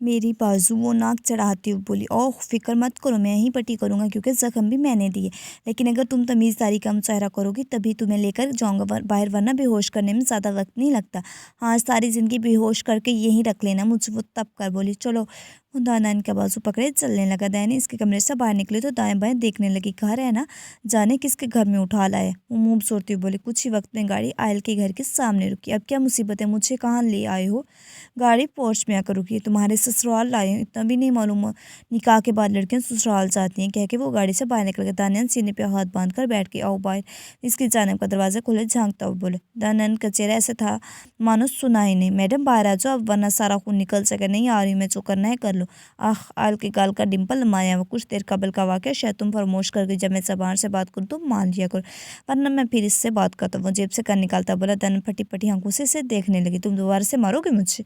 मेरी बाजू वो नाक चढ़ाती हुई बोली, ओह फिक्र मत करो, मैं ही पट्टी करूँगा क्योंकि ज़ख्म भी मैंने दिए। लेकिन अगर तुम तमीज़दारी का मुजाहरा करोगी तभी तुम्हें लेकर जाऊँगा बाहर, वरना बेहोश करने में ज़्यादा वक्त नहीं लगता। हाँ, सारी ज़िंदगी बेहोश करके यहीं रख लेना मुझे। वो तब कर बोली, चलो। वो दानान का बाजू पकड़े चलने लगा। दैनी इसके कमरे से बाहर निकली तो दाएं बाएं देखने लगी। घर है ना, जाने किसके घर में उठा लाए। वो मुँह सोड़ती हुई बोली। कुछ ही वक्त में गाड़ी आयल के घर के सामने रुकी। अब क्या मुसीबत है, मुझे कहाँ ले आए हो? गाड़ी पोर्च में आकर रुकी। तुम्हारे ससुराल लाए हैं, इतना भी नहीं मालूम? निकाह के बाद लड़कियां ससुराल जाती हैं, कह के वो गाड़ी से बाहर निकल गए। दानियान सीने पे हाथ बांध कर बैठ के, आओ बाहर। इसकी जानिब का दरवाजा खुले झांकता हुआ बोले। दानियान का चेहरा ऐसे था मानो सुना ही नहीं। मैडम बाहर आ जाओ, अब वरना सारा खून निकल सके। नहीं आ रही मैं, जो करना है कर लो। आह, आल के गाल का डिम्पल माया वो कुछ देर कबल का वाक़या शायद तुम फरमोश कर गई। जब मैं बाहर से बात करूँ तो मान लिया करो, वरना मैं फिर इससे बात करता हूँ। वो जेब से कर निकालता बोला। दानियान फटी फटी आंखों से इसे देखने लगी। तुम दोबारा से मारोगे मुझे?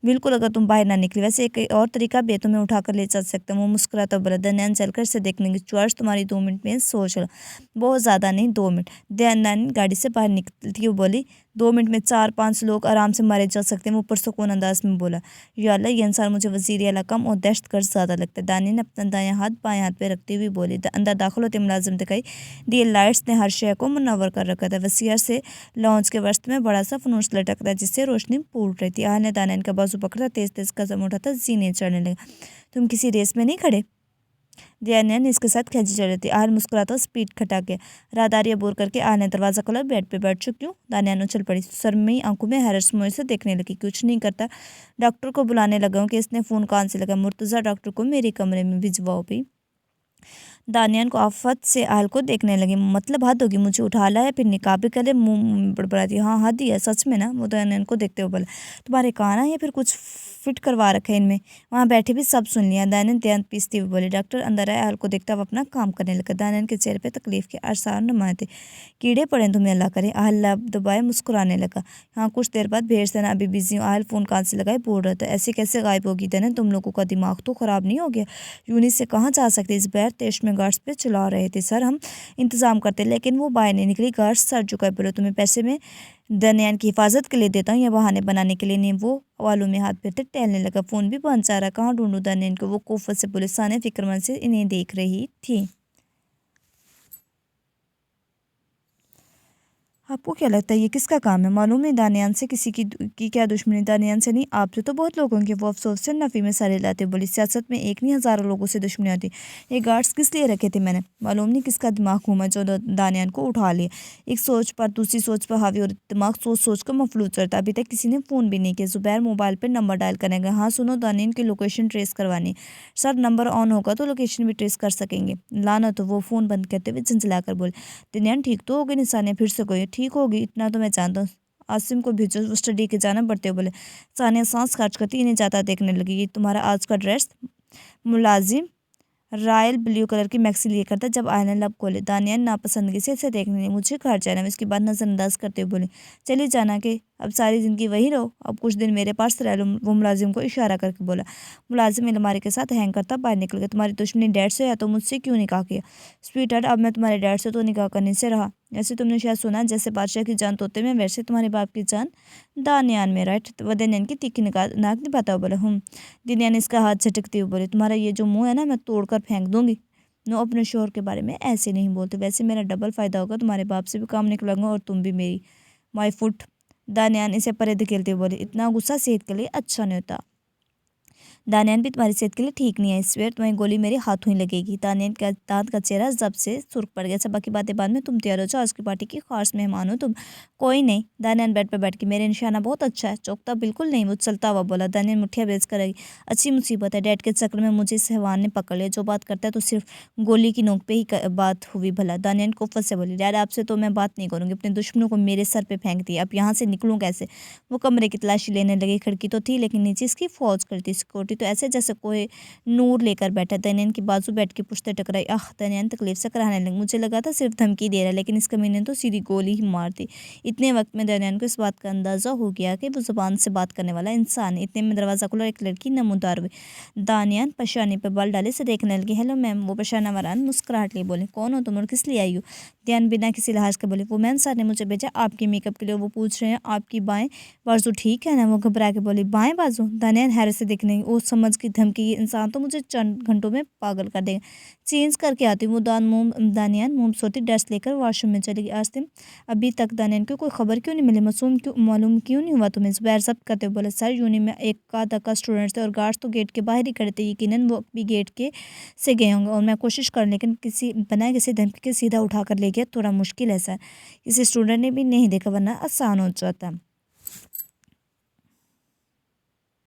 बिल्कुल, अगर तुम बाहर ना निकली। वैसे एक और तरीका भी है, तुम्हें उठाकर ले चल सकता हूँ। वो मुस्कुराता बोला। दयान चलकर से देखने की च्वाइस तुम्हारी 2 मिनट में सोच लो। बहुत ज़्यादा नहीं, 2 मिनट। दयान गाड़ी से बाहर निकलती हुई बोली। 2 मिनट में 4-5 लोग आराम से मारे जा सकते हैं। वो पुरसुकून अंदाज में बोला। या अल्लाह, ये इंसान मुझे वज़ीर आला कम और दहशतगर्द ज़्यादा लगता है। दानी ने अपना दायां हाथ बाएं हाथ पे रखते हुए बोली। अंदर दाखिल होते मुलाजिम दिखाई दिए। लाइट्स ने हर शय को मुनव्वर कर रखा था। वसीयर से लॉन्च के वस्त में बड़ा सा फनूस लटक रहा जिससे रोशनी फूट रही थी। आल ने दानियान का बाजू पकड़ा, तेज तेज कदम उठाता जीने चढ़ने लगा। तुम किसी रेस में नहीं खड़े? दयानियान इसके साथ खींची चल रही थी। आल मुस्कुराता स्पीड खटा के राहदारी अबूर करके आल ने दरवाजा खोला। बेड पे बैठ चुकी हूँ। दानियान उछल पड़ी, शर्मी आंखों में हैरत मोह से देखने लगी। कुछ नहीं करता, डॉक्टर को बुलाने लगा हूँ कि इसने फ़ोन कान से लगा। मुर्तज़ा डॉक्टर को मेरे कमरे में भिजवाओ भी। दानियान को आफत से आल को देखने लगी। मतलब हद होगी, मुझे उठा लाया फिर निकाह भी करे। मुंह बड़बड़ाती, हाँ हद ही है सच में ना। वो दानियान को देखते हुए बोला। तुम्हारे कान है या फिर कुछ फिट करवा रखा है इनमें? वहाँ बैठे भी सब सुन लिया। दानियान ध्यान पीसती हुई बोले। डॉक्टर अंदर आया, आल को देखता हुआ अपना काम करने लगा। दानियान के चेहरे पर तकलीफ के आसार नुमाए थे। कीड़े पड़े तुम्हें, अल्लाह करे। आल लब दबाए मुस्कुराने लगा। हाँ, कुछ देर बाद भेड़ सेना अभी बिजी हूँ। आल फ़ोन कान से लगाए बोल रहा था। ऐसे कैसे गायब होगी दानियान? तुम लोगों का दिमाग तो ख़राब नहीं हो गया? यूनिस से कहाँ जा सकते? इस बैर तेश में गार्ड्स पे चला रहे थे। सर हम इंतज़ाम करते, लेकिन वो बाहर नहीं निकली। गार्ड्स सर झुकाए बोले। तुम्हें पैसे में दनियान की हिफाजत के लिए देता हूँ या बहाने बनाने के लिए नहीं? वो वालों में हाथ फेरते टहलने लगा। फ़ोन भी बंद जा रहा, कहाँ ढूंढूं दनियान को? वो कोफत से पुलिस साने फिक्रमंद से इन्हें देख रही थी। आपको क्या लगता है ये किसका काम है? मालूम है दानियान से किसी की क्या दुश्मनी? दानियान से नहीं, आपसे तो बहुत लोगों की। वो अफसोस से नफ़ी में सरे लाते बोली। सियासत में एक नहीं, हज़ारों लोगों से दुश्मनी होती। ये गार्ड्स किस लिए रखे थे मैंने? मालूम नहीं किसका दिमाग घूमा जो दानियान को उठा लिया। एक सोच पर दूसरी सोच पर हावी और दिमाग सोच सोच कर मफलूज चढ़ता। अभी तक किसी ने फ़ोन भी नहीं किया। जुबैर मोबाइल पर नंबर डायल करेंगे। हाँ सुनो, दानियान की लोकेशन ट्रेस करवानी है। सर नंबर ऑन होगा तो लोकेशन भी ट्रेस कर सकेंगे। लाना तो वो फ़ोन बंद करते हुए झंझला कर बोले। दनियान ठीक तो हो गई? निशानियाँ फिर से कोई ठीक होगी, इतना तो मैं जानता हूँ। आसिम को भेजो, वो स्टडी के जाना पड़ते बोले। सानिया सांस खर्च करती इन्हें जाता देखने लगी। ये तुम्हारा आज का ड्रेस? मुलाजिम रॉयल ब्लू कलर की मैक्सी लिए करता। जब आयना लब खोले, दानियान नापसंदगी से इसे देखने लगी। मुझे घर जाना है। इसकी बात नज़रअंदाज करते हुए बोले। चली जाना कि अब सारी ज़िंदगी वही रहो? अब कुछ दिन मेरे पास रह लो। वो मुलाजिम को इशारा करके बोला। मुलाजिम अलमारी के साथ हैंग करता बाहर निकल गया। तुम्हारी दुश्मनी डैड से है तो मुझसे क्यों निकाह किया? स्वीटहार्ट, अब मैं तुम्हारे डैड से तो निकाह करने से रहा। ऐसे तुमने शायद सुना, जैसे बादशाह की जान तोते में, वैसे तुम्हारे बाप की जान दानियान में। राइट? वदनियान की तीखी नाक निभाता हुआ बोला। दिनियान इसका हाथ झटकते हुए बोले। तुम्हारा ये जो मुंह है ना, मैं तोड़कर फेंक दूंगी। नो, अपने शोहर के बारे में ऐसे नहीं बोलते। वैसे मेरा डबल फ़ायदा होगा, तुम्हारे बाप से भी काम निकलूंगा और तुम भी मेरी। My foot. दानियान इसे परे धकेलते हुए बोले। इतना गुस्सा सेहत के लिए अच्छा नहीं होता। दानियान भी तुम्हारी सेहत के लिए ठीक नहीं है। इस वेर तुम्हारी गोली मेरे हाथों ही लगेगी। दानियान का दांत का चेहरा जब से सुर्ख पड़ गया। सब बाकी बातें बाद में, तुम तैयार हो जाओ, आज की पार्टी की खास मेहमान हो तुम। कोई नहीं। दानियान बेड पर बैठ के, मेरे निशाना बहुत अच्छा है। चौकता बिल्कुल नहीं। वो चलता हुआ बोला। दानियान मुठ्ठियाँ बेच कर आई। अच्छी मुसीबत है, डैड के चक्कर में मुझे इस हैवान ने पकड़ लिया। जो बात करता है तो सिर्फ गोली की नोक पे ही बात हुई भला। दानियान कुफ़्फ़त से बोली। डैड आपसे तो मैं बात नहीं करूँगी। अपने दुश्मनों को मेरे सर पे फेंक दिया, अब यहाँ से निकलूँ कैसे? वो कमरे की तलाशी लेने लगी। खिड़की तो थी लेकिन नीचे इसकी फौज करती। सिक्योरिटी तो ऐसे जैसे कोई नूर लेकर बैठा। दनियान की बाजू बैठ के पुश्ते टकराई। आह, दनियान तकलीफ से कराने लगी। मुझे लगा था सिर्फ धमकी दे रहा है, लेकिन इस कमीने ने तो सीधी गोली ही मार दी। इतने वक्त में दनियान को इस बात का अंदाजा हो गया कि वो जुबान से बात करने वाला इंसान है। इतने में दरवाजा खुला, एक लड़की नमूदार हुई। दानियान पशानी पर बल डाले से देखने लगी। Hello ma'am. वो पशाना वरान मुस्कुराहट लिए बोले। कौन हो तुम और किस लिए आई हो? ध्यान बिना किसी लिहाज के बोले। वो मैम, सर ने मुझे भेजा आपके मेकअप के लिए। वो पूछ रहे हैं आपकी बाएं बाजू ठीक है ना? वो घबरा के बोली। बाएं बाजू? दानियान हैरत से देखने लगी। ओ सोच समझ की धमकी, ये इंसान तो मुझे चंद घंटों में पागल कर देगा। चेंज करके आती हूँ। वो दानियान मोम सोती ड्रेस लेकर वॉशरूम में चली गई। आसिम अभी तक दानियान को कोई खबर क्यों नहीं मिली? मालूम क्यों नहीं हुआ तुम्हें? ज़ुबैर ज़ब्त करते हुए बोला, सर यूनि में एक आधा स्टूडेंट्स थे और गार्ड्स तो गेट के बाहर ही खड़े थे। यकीनन वो भी गेट के से गए होंगे और मैं कोशिश कर, लेकिन किसी धमकी के सीधा उठा कर ले गया। थोड़ा मुश्किल है सर, किसी स्टूडेंट ने भी नहीं देखा, वरना आसान हो जाता।